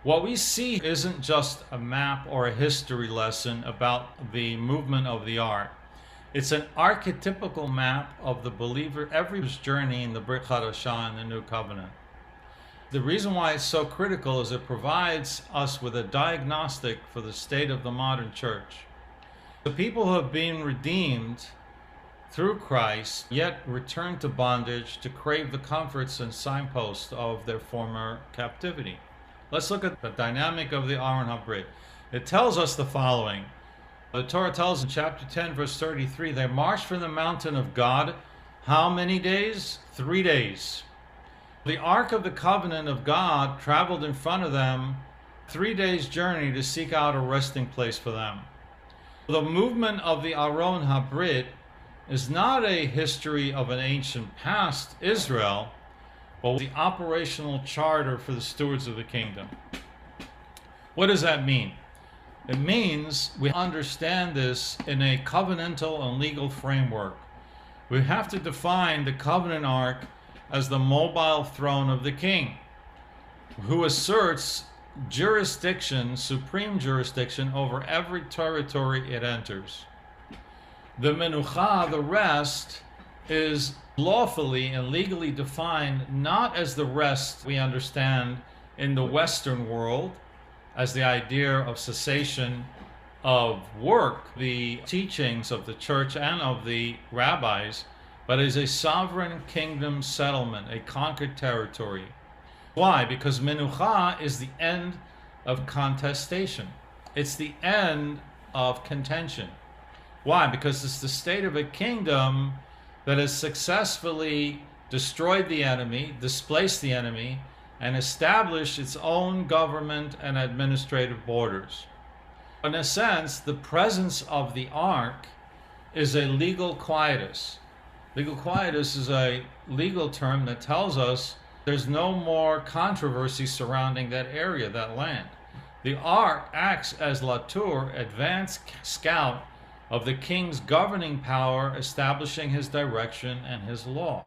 What we see isn't just a map or a history lesson about the movement of the ark. It's an archetypical map of the believer, everybody's journey in the Brit Chadasha and the New Covenant. The reason why it's so critical is it provides us with a diagnostic for the state of the modern church. The people who have been redeemed through Christ, yet return to bondage to crave the comforts and signposts of their former captivity. Let's look at the dynamic of the Aron Habrit. It tells us the following. The Torah tells in chapter 10, verse 33, they marched from the mountain of God how many days? 3 days. The Ark of the Covenant of God traveled in front of them 3 days' journey to seek out a resting place for them. The movement of the Aron Habrit is not a history of an ancient past Israel, but the operational charter for the stewards of the kingdom. What does that mean? It means we understand this in a covenantal and legal framework. We have to define the covenant ark as the mobile throne of the king, who asserts jurisdiction, supreme jurisdiction, over every territory it enters. The Menucha, the rest, is lawfully and legally defined not as the rest we understand in the Western world, as the idea of cessation of work, the teachings of the church and of the rabbis, but as a sovereign kingdom settlement, a conquered territory. Why? Because Menucha is the end of contestation. It's the end of contention. Why? Because it's the state of a kingdom that has successfully destroyed the enemy, displaced the enemy, and established its own government and administrative borders. In a sense, the presence of the ark is a legal quietus. Legal quietus is a legal term that tells us there's no more controversy surrounding that area, that land. The ark acts as Latour, advanced scout of the king's governing power, establishing his direction and his law.